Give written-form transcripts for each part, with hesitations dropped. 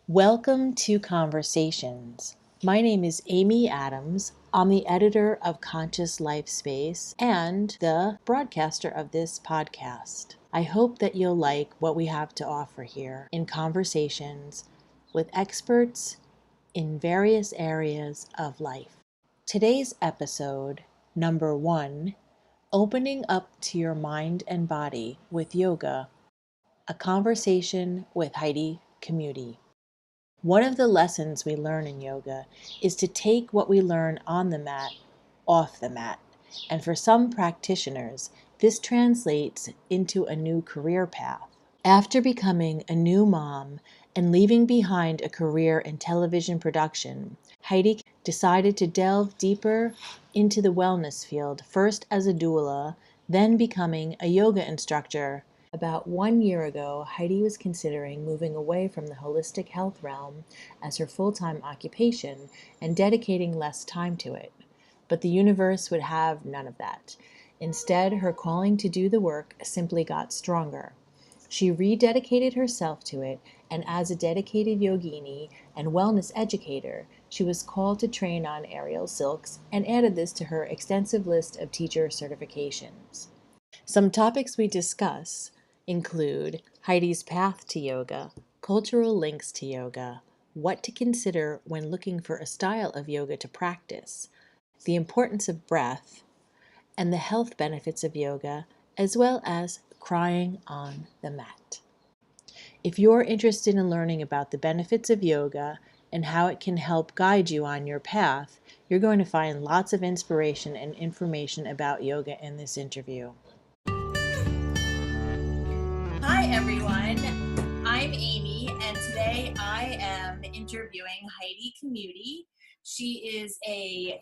Welcome to Conversations. My name is Amy Adams. I'm the editor of Conscious Life Space and the broadcaster of this podcast. I hope that you'll like what we have to offer here in conversations with experts in various areas of life. Today's episode, number 1, Opening Up to Your Mind and Body with Yoga, a conversation with Heidi Camuti. One of the lessons we learn in yoga is to take what we learn on the mat off the mat. And for some practitioners, this translates into a new career path. After becoming a new mom and leaving behind a career in television production, Heidi decided to delve deeper into the wellness field, first as a doula, then becoming a yoga instructor. About 1 year ago, Heidi was considering moving away from the holistic health realm as her full-time occupation and dedicating less time to it. But the universe would have none of that. Instead, her calling to do the work simply got stronger. She rededicated herself to it, and as a dedicated yogini and wellness educator, she was called to train on aerial silks and added this to her extensive list of teacher certifications. Some topics we discuss include Heidi's path to yoga, cultural links to yoga, what to consider when looking for a style of yoga to practice, the importance of breath, and the health benefits of yoga, as well as crying on the mat. If you're interested in learning about the benefits of yoga and how it can help guide you on your path, you're going to find lots of inspiration and information about yoga in this interview. Hi everyone, I'm Amy and today I am interviewing Heidi Camuti. She is a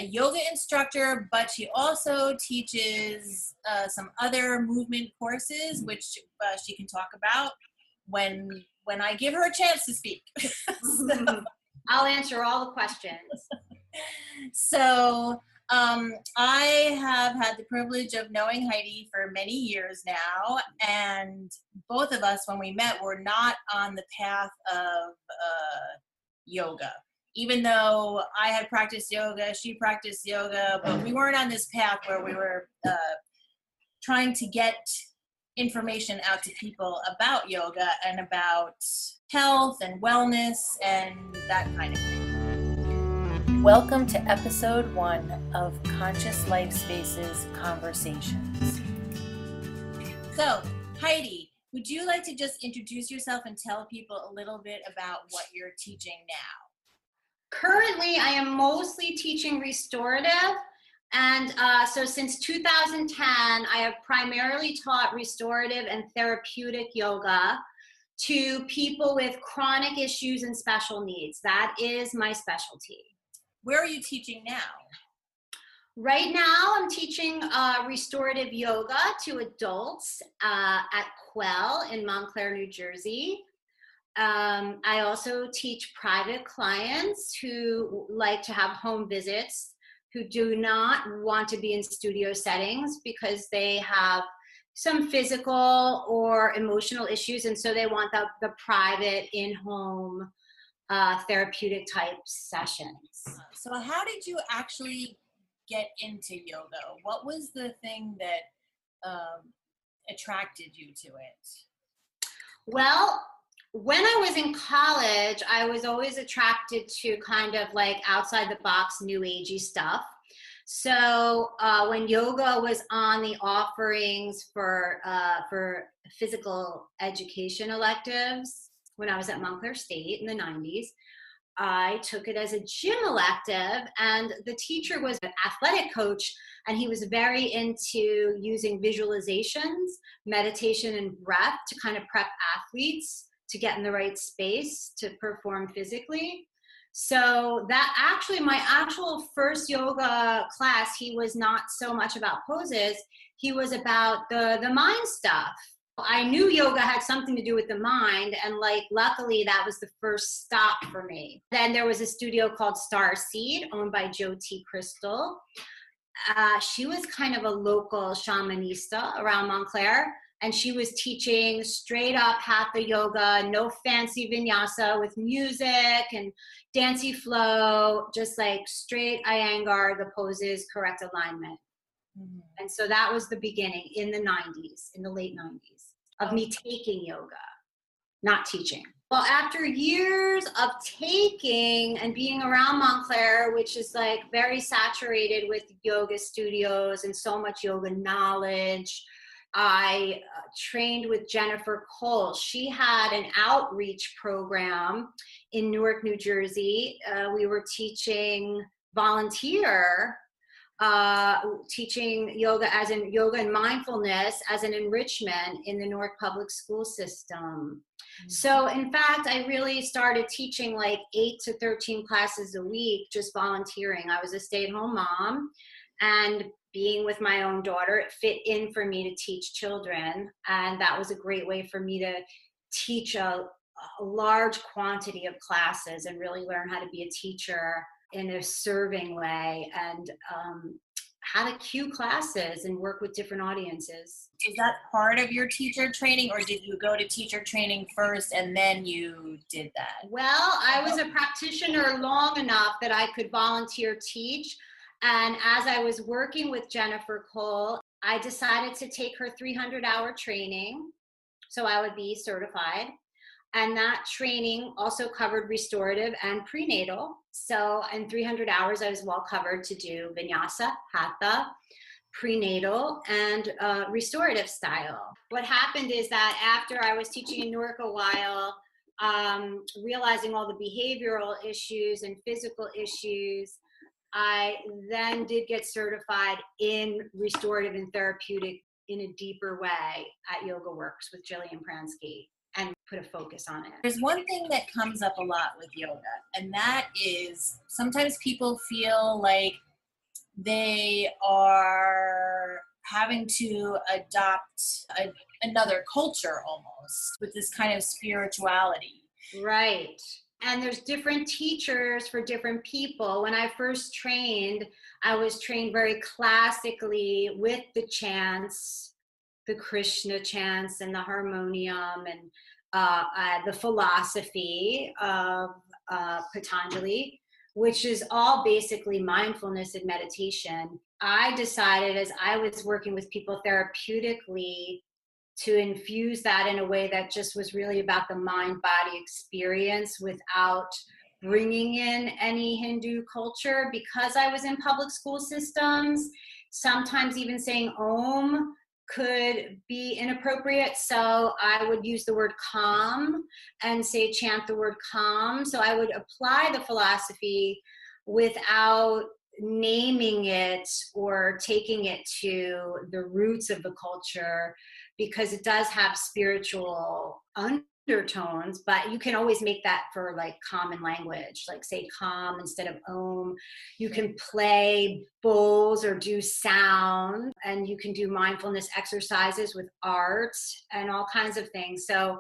yoga instructor, but she also teaches some other movement courses, which she can talk about when I give her a chance to speak. I'll answer all the questions. So I have had the privilege of knowing Heidi for many years now, and both of us, when we met, were not on the path of yoga. Even though I had practiced yoga, she practiced yoga, but we weren't on this path where we were trying to get information out to people about yoga and about health and wellness and that kind of thing. Welcome to episode 1 of Conscious Life Spaces Conversations. So, Heidi, would you like to just introduce yourself and tell people a little bit about what you're teaching now? Currently, I am mostly teaching restorative. And so since 2010, I have primarily taught restorative and therapeutic yoga to people with chronic issues and special needs. That is my specialty. Where are you teaching now? Right now, I'm teaching restorative yoga to adults at Quell in Montclair, New Jersey. I also teach private clients who like to have home visits, who do not want to be in studio settings because they have some physical or emotional issues, and so they want the private in-home therapeutic type sessions. So how did you actually get into yoga? What was the thing that attracted you to it? Well, when I was in college, I was always attracted to kind of like outside the box, new agey stuff. So when yoga was on the offerings for physical education electives, when I was at Montclair State in the 90s, I took it as a gym elective, and the teacher was an athletic coach, and he was very into using visualizations, meditation, and breath to kind of prep athletes to get in the right space to perform physically. So that actually, my actual first yoga class, he was not so much about poses, he was about the mind stuff. I knew yoga had something to do with the mind, and like luckily that was the first stop for me. Then there was a studio called Star Seed owned by Jo T. Crystal. She was kind of a local shamanista around Montclair. And she was teaching straight up hatha yoga, no fancy vinyasa with music and dancey flow, just like straight Iyengar, the poses, correct alignment. Mm-hmm. And so that was the beginning in the 90s, in the late 90s, of me taking yoga, not teaching. Well, after years of taking and being around Montclair, which is like very saturated with yoga studios and so much yoga knowledge, I trained with Jennifer Cole. She had an outreach program in Newark, New Jersey. We were teaching teaching yoga and mindfulness as an enrichment in the Newark public school system. Mm-hmm. So in fact, I really started teaching like 8 to 13 classes a week, just volunteering. I was a stay-at-home mom, and being with my own daughter, it fit in for me to teach children. And that was a great way for me to teach a large quantity of classes and really learn how to be a teacher in a serving way, and how to cue classes and work with different audiences. Is that part of your teacher training, or did you go to teacher training first and then you did that? Well, I was a practitioner long enough that I could volunteer teach. And as I was working with Jennifer Cole, I decided to take her 300-hour training so I would be certified. And that training also covered restorative and prenatal. So in 300 hours, I was well covered to do vinyasa, hatha, prenatal, and restorative style. What happened is that after I was teaching in Newark a while, realizing all the behavioral issues and physical issues, I then did get certified in restorative and therapeutic in a deeper way at Yoga Works with Jillian Pransky, and put a focus on it. There's one thing that comes up a lot with yoga, and that is sometimes people feel like they are having to adopt another culture almost with this kind of spirituality. Right. And there's different teachers for different people. When I first trained, I was trained very classically with the chants, the Krishna chants and the harmonium, and the philosophy of Patanjali, which is all basically mindfulness and meditation. I decided, as I was working with people therapeutically, to infuse that in a way that just was really about the mind-body experience without bringing in any Hindu culture. Because I was in public school systems, sometimes even saying Om could be inappropriate. So I would use the word calm and say, chant the word calm. So I would apply the philosophy without naming it or taking it to the roots of the culture, because it does have spiritual undertones, but you can always make that for like common language, like say calm instead of Om. You can play bowls or do sound, and you can do mindfulness exercises with art and all kinds of things. So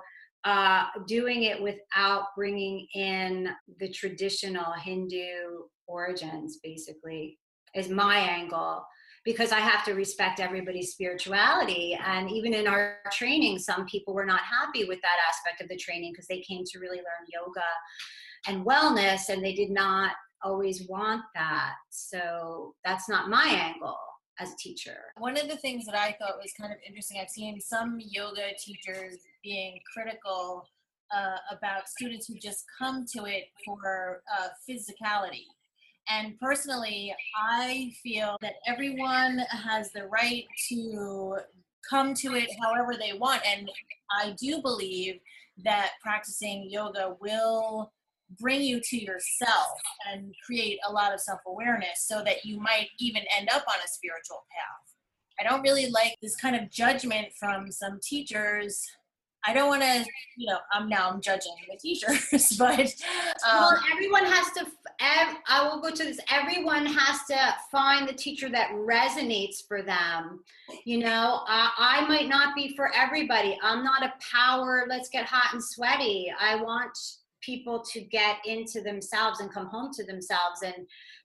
doing it without bringing in the traditional Hindu origins basically is my angle, because I have to respect everybody's spirituality. And even in our training, some people were not happy with that aspect of the training because they came to really learn yoga and wellness, and they did not always want that. So that's not my angle as a teacher. One of the things that I thought was kind of interesting, I've seen some yoga teachers being critical about students who just come to it for physicality. And personally, I feel that everyone has the right to come to it however they want. And I do believe that practicing yoga will bring you to yourself and create a lot of self-awareness so that you might even end up on a spiritual path. I don't really like this kind of judgment from some teachers. I don't want to, I'm judging the teachers, but. Well, everyone has to, I will go to this, everyone has to find the teacher that resonates for them. I might not be for everybody. I'm not a power, let's get hot and sweaty. I want people to get into themselves and come home to themselves and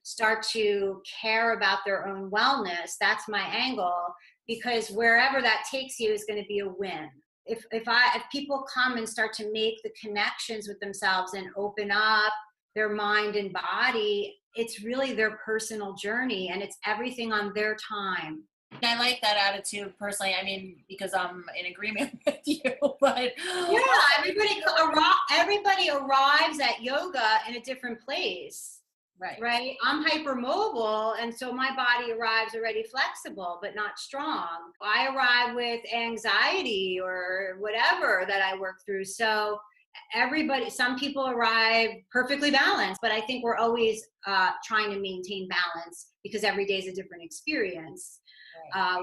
start to care about their own wellness. That's my angle. because wherever that takes you is going to be a win. If people come and start to make the connections with themselves and open up their mind and body, it's really their personal journey, and it's everything on their time. I like that attitude personally. I mean, because I'm in agreement with you, but yeah, everybody arrives at yoga in a different place. Right. I'm hypermobile, and so my body arrives already flexible, but not strong. I arrive with anxiety or whatever that I work through. So some people arrive perfectly balanced, but I think we're always trying to maintain balance because every day is a different experience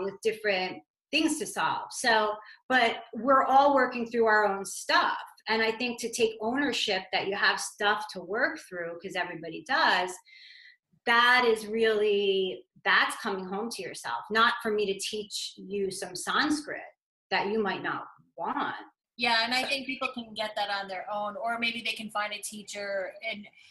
with different things to solve. So, but we're all working through our own stuff. And I think to take ownership that you have stuff to work through, because everybody does, that's coming home to yourself. Not for me to teach you some Sanskrit that you might not want. Yeah, and I think people can get that on their own, or maybe they can find a teacher.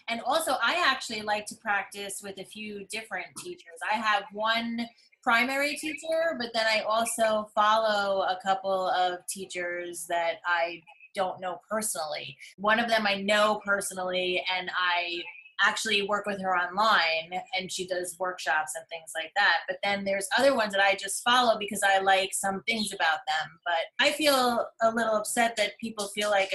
And also, I actually like to practice with a few different teachers. I have one primary teacher, but then I also follow a couple of teachers that I don't know personally. One of them I know personally, and I actually work with her online, and she does workshops and things like that. But then there's other ones that I just follow because I like some things about them. But I feel a little upset that people feel like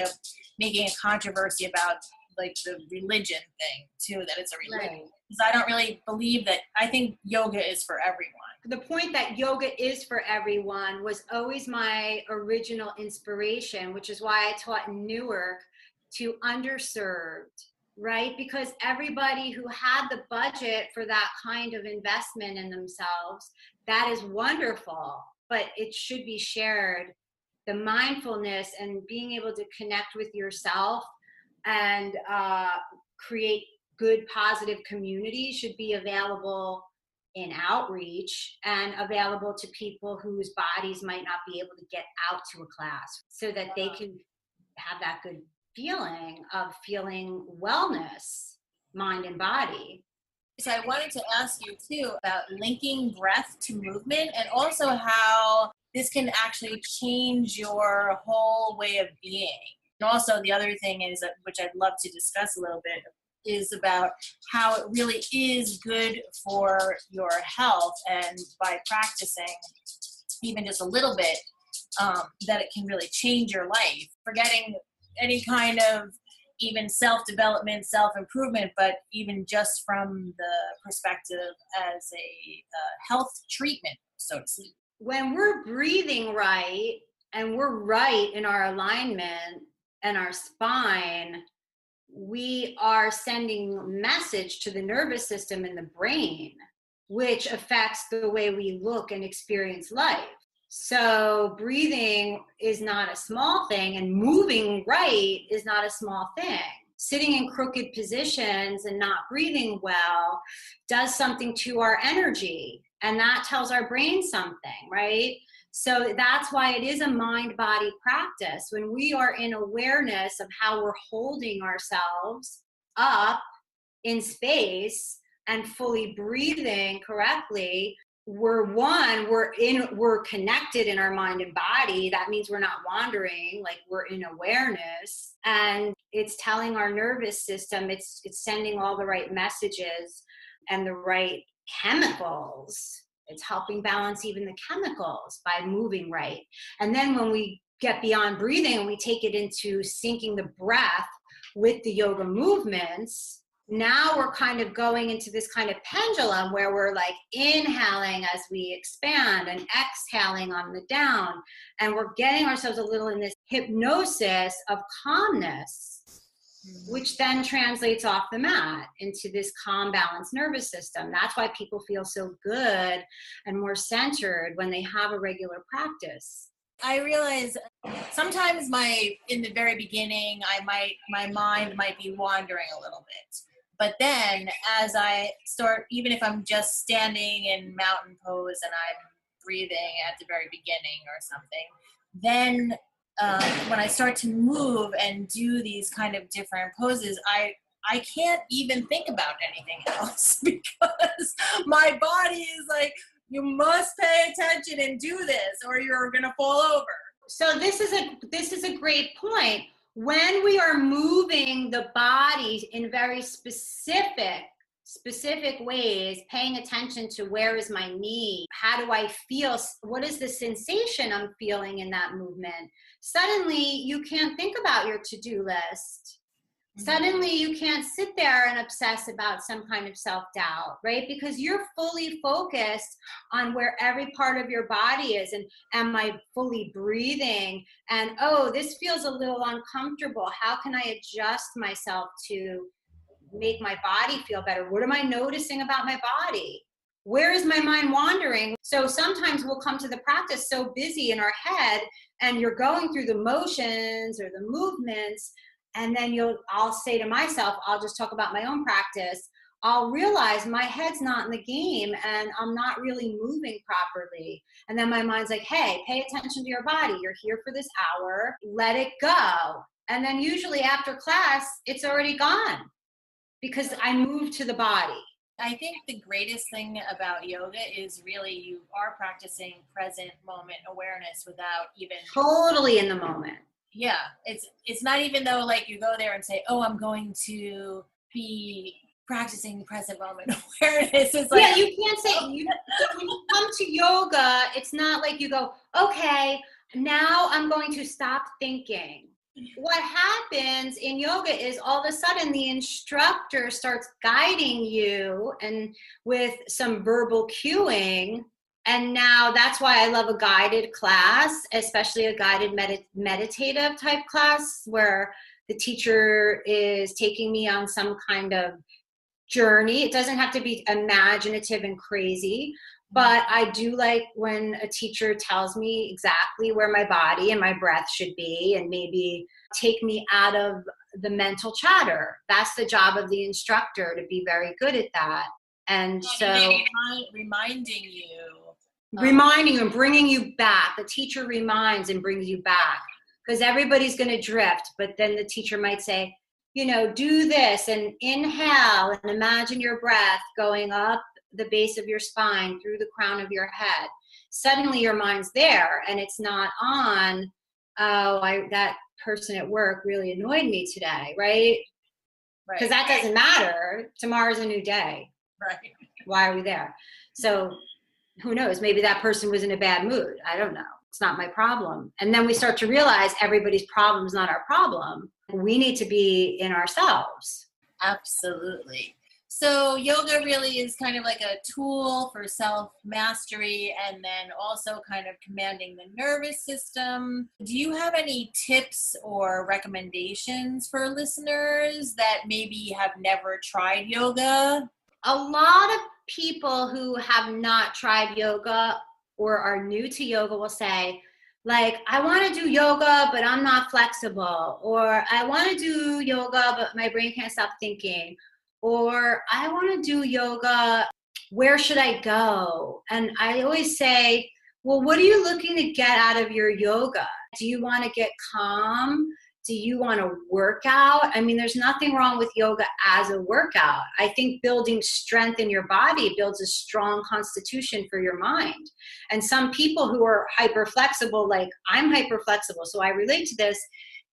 making a controversy about like the religion thing too, that it's a religion. Because I don't really believe that. I think yoga is for everyone. The point that yoga is for everyone was always my original inspiration, which is why I taught in Newark to underserved, right? Because everybody who had the budget for that kind of investment in themselves, that is wonderful, but it should be shared. The mindfulness and being able to connect with yourself and create good, positive community should be available in outreach and available to people whose bodies might not be able to get out to a class, so that they can have that good feeling of feeling wellness, mind and body. So I wanted to ask you too about linking breath to movement, and also how this can actually change your whole way of being. And also the other thing is, which I'd love to discuss a little bit, is about how it really is good for your health, and by practicing even just a little bit, that it can really change your life. Forgetting any kind of even self-development, self-improvement, but even just from the perspective as a health treatment, so to speak. When we're breathing right and we're right in our alignment and our spine, we are sending a message to the nervous system in the brain, which affects the way we look and experience life. So breathing is not a small thing, and moving right is not a small thing. Sitting in crooked positions and not breathing well does something to our energy, and that tells our brain something, right? So that's why it is a mind-body practice. When we are in awareness of how we're holding ourselves up in space and fully breathing correctly, we're connected in our mind and body. That means we're not wandering, like we're in awareness, and it's telling our nervous system, it's sending all the right messages and the right chemicals. It's helping balance even the chemicals by moving right. And then when we get beyond breathing and we take it into syncing the breath with the yoga movements, now we're kind of going into this kind of pendulum where we're like inhaling as we expand and exhaling on the down. And we're getting ourselves a little in this hypnosis of calmness, which then translates off the mat into this calm, balanced nervous system. That's why people feel so good and more centered when they have a regular practice. I realize sometimes in the very beginning, my mind might be wandering a little bit. But then as I start, even if I'm just standing in mountain pose and I'm breathing at the very beginning or something, then when I start to move and do these kind of different poses, I can't even think about anything else because my body is like You must pay attention and do this or you're going to fall over. So this is a great point. When we are moving the body in very specific ways, paying attention to where is my knee, how do I feel, what is the sensation I'm feeling in that movement, suddenly you can't think about your to-do list. Suddenly you can't sit there and obsess about some kind of self-doubt, right? Because you're fully focused on where every part of your body is, and am I fully breathing? And, oh, this feels a little uncomfortable. How can I adjust myself to make my body feel better? What am I noticing about my body? Where is my mind wandering? So sometimes we'll come to the practice so busy in our head, and you're going through the motions or the movements, and then I'll say to myself, I'll just talk about my own practice. I'll realize my head's not in the game and I'm not really moving properly. And then my mind's like, hey, pay attention to your body. You're here for this hour. Let it go. And then usually after class, it's already gone because I moved to the body. I think the greatest thing about yoga is really you are practicing present moment awareness without even totally in the moment. Yeah, it's not even though like you go there and say, oh, I'm going to be practicing present moment awareness. It's like, yeah, you can't say, so when you come to yoga, it's not like you go, okay, now I'm going to stop thinking. What happens in yoga is all of a sudden the instructor starts guiding you and with some verbal cueing. And now that's why I love a guided class, especially a guided meditative type class where the teacher is taking me on some kind of journey. It doesn't have to be imaginative and crazy, but I do like when a teacher tells me exactly where my body and my breath should be and maybe take me out of the mental chatter. That's the job of the instructor, to be very good at that. And so reminding you and bringing you back. The teacher reminds and brings you back because everybody's going to drift. But then the teacher might say, do this and inhale and imagine your breath going up the base of your spine through the crown of your head. Suddenly your mind's there and it's not on, that person at work really annoyed me today, right? Because that doesn't matter. Tomorrow's a new day. Right. Why are we there? So who knows? Maybe that person was in a bad mood. I don't know. It's not my problem. And then we start to realize everybody's problem is not our problem. We need to be in ourselves. Absolutely. So yoga really is kind of like a tool for self-mastery and then also kind of commanding the nervous system. Do you have any tips or recommendations for listeners that maybe have never tried yoga? A lot of people who have not tried yoga or are new to yoga will say, like, I want to do yoga, but I'm not flexible. Or I want to do yoga, but my brain can't stop thinking. Or I want to do yoga, where should I go? And I always say, well, what are you looking to get out of your yoga? Do you want to get calm? Do you want to work out? I mean, there's nothing wrong with yoga as a workout. I think building strength in your body builds a strong constitution for your mind. And some people who are hyper flexible, like I'm hyper flexible, so I relate to this,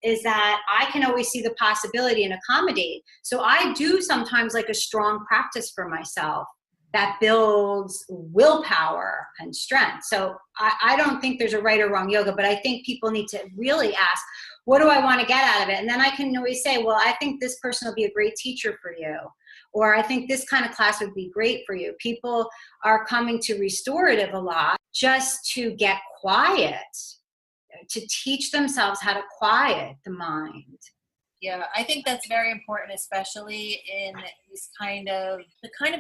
is that I can always see the possibility and accommodate. So I do sometimes like a strong practice for myself that builds willpower and strength. So I don't think there's a right or wrong yoga, but I think people need to really ask, what do I want to get out of it? And then I can always say, well, I think this person will be a great teacher for you. Or I think this kind of class would be great for you. People are coming to restorative a lot just to get quiet, to teach themselves how to quiet the mind. Yeah, I think that's very important, especially in this kind of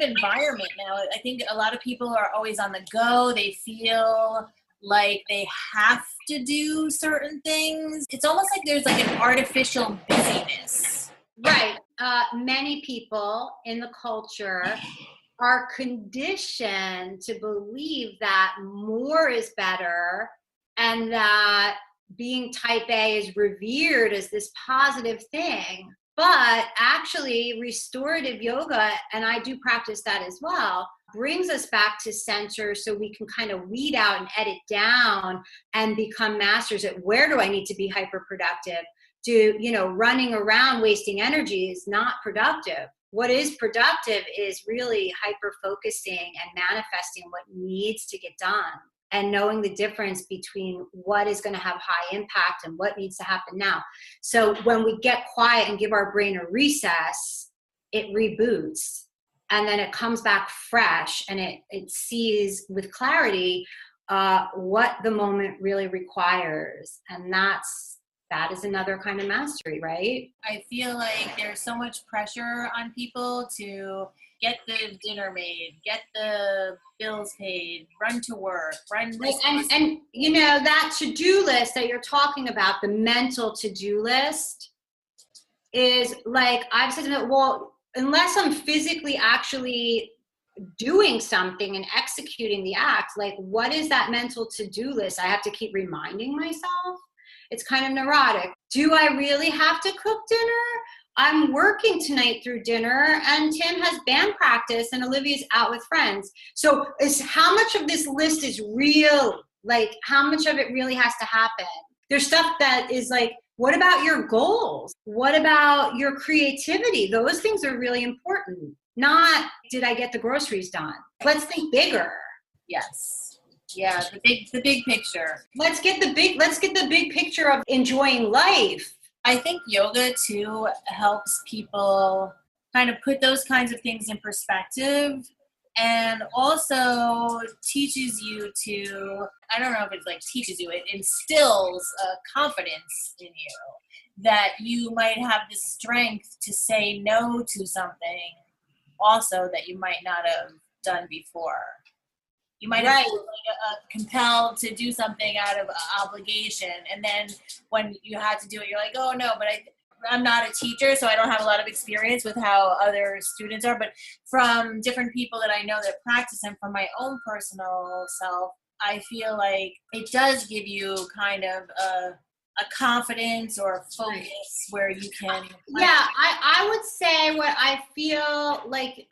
environment now. I think a lot of people are always on the go. They feel like they have to do certain things. It's almost like there's like an artificial busyness. Right. Many people in the culture are conditioned to believe that more is better and that being type A is revered as this positive thing. But actually restorative yoga, and I do practice that as well, brings us back to center so we can kind of weed out and edit down and become masters at where do I need to be hyper productive. Running around wasting energy is not productive. What is productive is really hyper focusing and manifesting what needs to get done and knowing the difference between what is going to have high impact and what needs to happen now. So when we get quiet and give our brain a recess, it reboots and then it comes back fresh and it sees with clarity what the moment really requires. And that is another kind of mastery, right? I feel like there's so much pressure on people to get the dinner made, get the bills paid, run to work, run this. And that to-do list that you're talking about, the mental to-do list, is like, I've said to them, well, unless I'm physically actually doing something and executing the act, like what is that mental to-do list? I have to keep reminding myself. It's kind of neurotic. Do I really have to cook dinner? I'm working tonight through dinner and Tim has band practice and Olivia's out with friends. So how much of this list is real? Like how much of it really has to happen? There's stuff that is like, what about your goals? What about your creativity? Those things are really important. Not, did I get the groceries done? Let's think bigger. Yes. Yeah, the big picture. Let's get the big picture of enjoying life. I think yoga too helps people kind of put those kinds of things in perspective and also teaches you to, I don't know if it's like teaches you, it instills confidence in you that you might have the strength to say no to something also that you might not have done before. You might have been compelled to do something out of obligation. And then when you had to do it, you're like, oh no, but I'm not a teacher, so I don't have a lot of experience with how other students are. But from different people that I know that practice and from my own personal self, I feel like it does give you kind of a confidence or focus where you can. Yeah, I would say what I feel like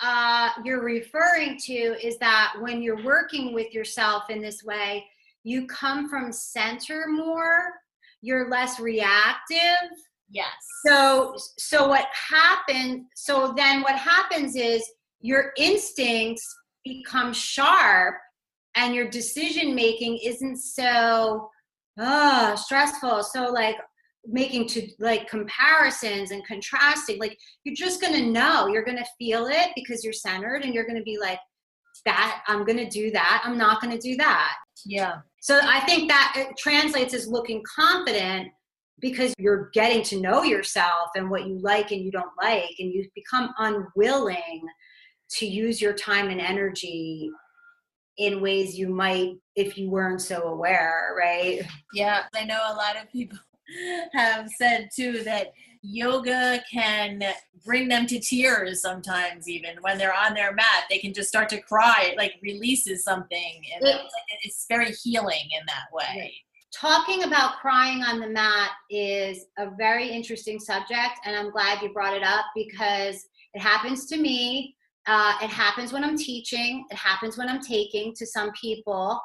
you're referring to is that when you're working with yourself in this way, you come from center more, you're less reactive. Yes. So then what happens is your instincts become sharp and your decision making isn't so stressful. So like making to like comparisons and contrasting, like you're just going to know, you're going to feel it because you're centered and you're going to be like, that I'm going to do that. I'm not going to do that. Yeah. So I think that it translates as looking confident because you're getting to know yourself and what you like and you don't like, and you become unwilling to use your time and energy in ways you might if you weren't so aware, right? Yeah, I know a lot of people have said too that yoga can bring them to tears sometimes. Even when they're on their mat, they can just start to cry. It like releases something, and it's very healing in that way. Talking about crying on the mat is a very interesting subject, and I'm glad you brought it up because it happens to me. It happens when I'm teaching. It happens when I'm taking to some people.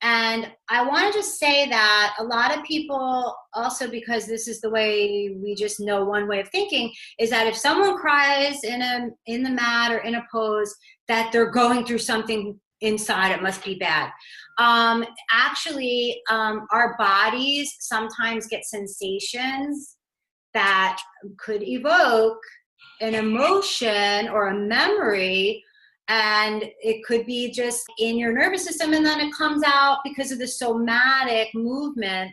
And I want to just say that a lot of people also, because this is the way we just know one way of thinking, is that if someone cries in the mat or in a pose, that they're going through something inside, it must be bad. Actually, our bodies sometimes get sensations that could evoke an emotion or a memory, and it could be just in your nervous system, and then it comes out because of the somatic movement,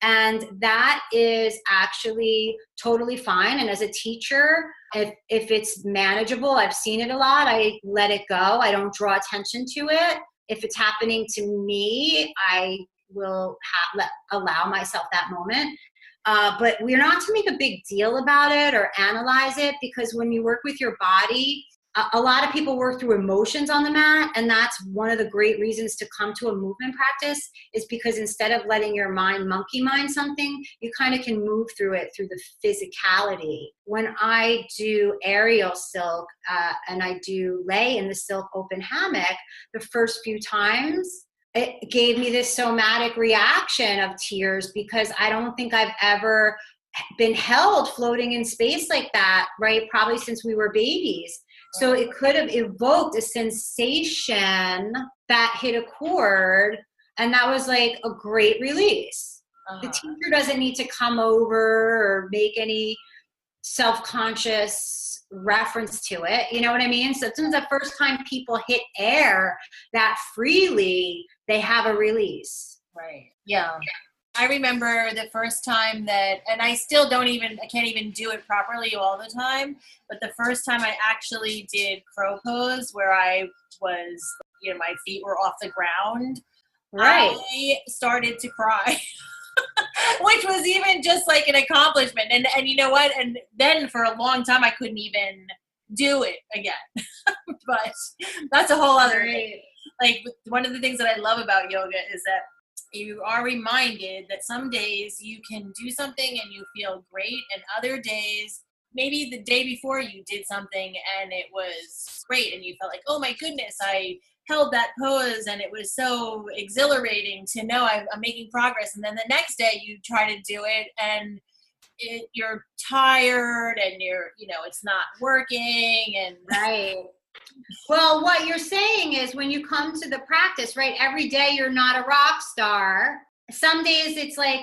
and that is actually totally fine. And as a teacher, if it's manageable, I've seen it a lot, I let it go. I don't draw attention to it. If it's happening to me, I will allow myself that moment. But we're not to make a big deal about it or analyze it, because when you work with your body, a lot of people work through emotions on the mat, and that's one of the great reasons to come to a movement practice, is because instead of letting your mind monkey mind something, you kind of can move through it through the physicality. When I do aerial silk and I do lay in the silk open hammock, the first few times, it gave me this somatic reaction of tears, because I don't think I've ever been held floating in space like that, right? Probably since we were babies. So it could have evoked a sensation that hit a chord, and that was like a great release. The teacher doesn't need to come over or make any self-conscious reference to it. You know what I mean? So sometimes the first time people hit air that freely, they have a release. Right. Yeah. I remember the first time that, and I still I can't even do it properly all the time, but the first time I actually did crow pose, where I was, my feet were off the ground, right? I started to cry, which was even just like an accomplishment. And you know what? And then for a long time, I couldn't even do it again, but that's a whole other thing. Like, one of the things that I love about yoga is that you are reminded that some days you can do something and you feel great, and other days, maybe the day before you did something and it was great and you felt like, oh my goodness, I held that pose and it was so exhilarating to know I'm making progress. And then the next day you try to do it and you're tired and it's not working. And right. Well, what you're saying is, when you come to the practice, right, every day you're not a rock star. Some days it's like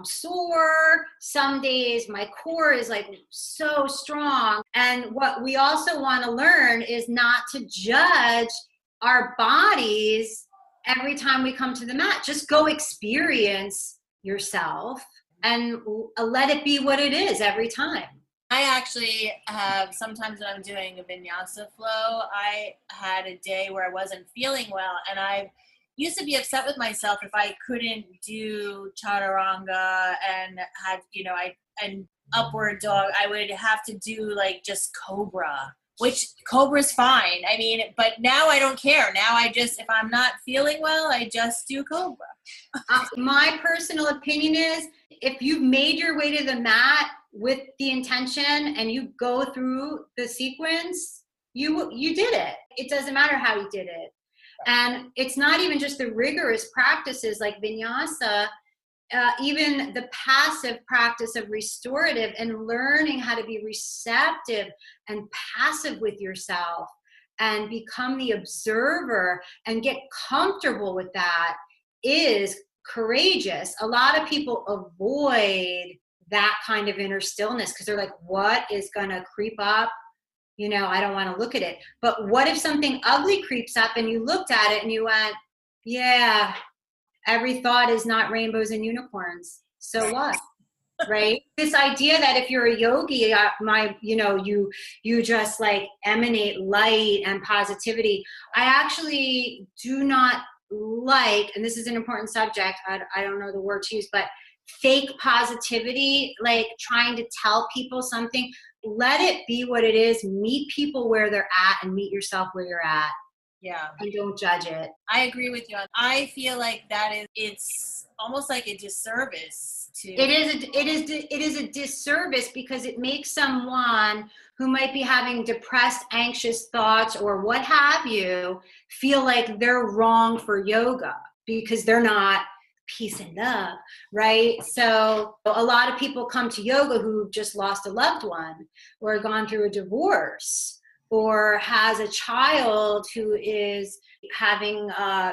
sore. Some days my core is like so strong. And what we also want to learn is not to judge our bodies every time we come to the mat. Just go experience yourself and let it be what it is every time. I actually have, sometimes when I'm doing a vinyasa flow, I had a day where I wasn't feeling well, and I used to be upset with myself if I couldn't do chaturanga and had, an upward dog. I would have to do like just cobra, which cobra's fine. I mean, but now I don't care. Now if I'm not feeling well, I just do cobra. My personal opinion is, if you've made your way to the mat with the intention and you go through the sequence, you did it. It doesn't matter how you did it. And it's not even just the rigorous practices like vinyasa, even the passive practice of restorative and learning how to be receptive and passive with yourself and become the observer and get comfortable with that is courageous. A lot of people avoid that kind of inner stillness because they're like, what is going to creep up? I don't want to look at it. But what if something ugly creeps up and you looked at it and you went, yeah, every thought is not rainbows and unicorns. So what? Right? This idea that if you're a yogi, you just like emanate light and positivity. I actually do not like, and this is an important subject, I don't know the word to use, but fake positivity, like trying to tell people something. Let it be what it is. Meet people where they're at and meet yourself where you're at. Yeah. And don't judge it. I agree with you. I feel like it's almost like a disservice to. It is a disservice because it makes someone who might be having depressed, anxious thoughts or what have you feel like they're wrong for yoga because they're not peace and love, right? So a lot of people come to yoga who've just lost a loved one or gone through a divorce or has a child who is having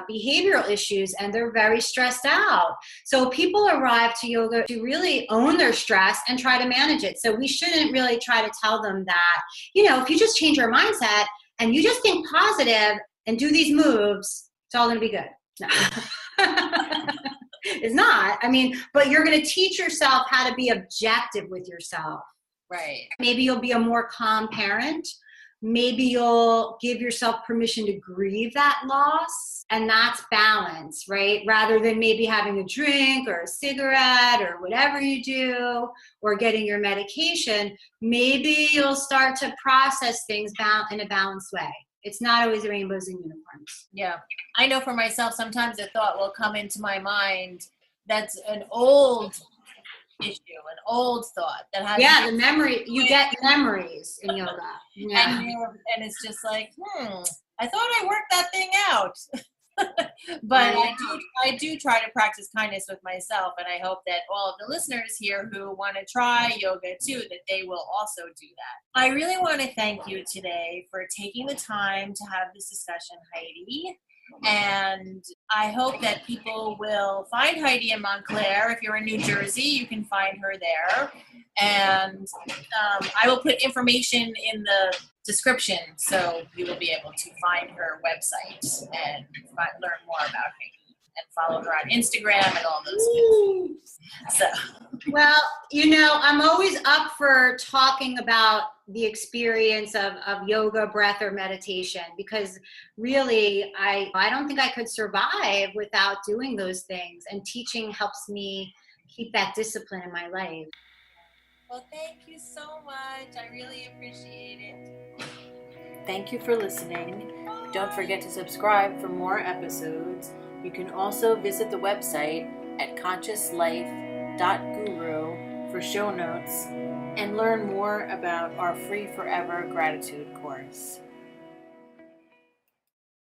behavioral issues and they're very stressed out. So people arrive to yoga to really own their stress and try to manage it. So we shouldn't really try to tell them that, if you just change your mindset and you just think positive and do these moves, it's all going to be good. No. It's not. But you're going to teach yourself how to be objective with yourself. Right. Maybe you'll be a more calm parent. maybe you'll give yourself permission to grieve that loss. And that's balance, right? Rather than maybe having a drink or a cigarette or whatever you do, or getting your medication, maybe you'll start to process things in a balanced way. It's not always rainbows and unicorns. Yeah. I know for myself, sometimes a thought will come into my mind that's an old issue, an old thought that has the memory, you get memories in yoga. Yeah. And it's just like, I thought I worked that thing out. But I do try to practice kindness with myself, and I hope that all of the listeners here who want to try yoga too, that they will also do that. I really want to thank you today for taking the time to have this discussion, Heidi. And I hope that people will find Heidi in Montclair. If you're in New Jersey, you can find her there. And I will put information in the description so you will be able to find her website and learn more about Heidi and follow her on Instagram and all those things. So, well, I'm always up for talking about the experience of yoga, breath, or meditation, because really I don't think I could survive without doing those things, and teaching helps me keep that discipline in my life. Well, thank you so much. I really appreciate it. Thank you for listening. Don't forget to subscribe for more episodes. You can also visit the website at consciouslife.guru for show notes and learn more about our free forever gratitude course.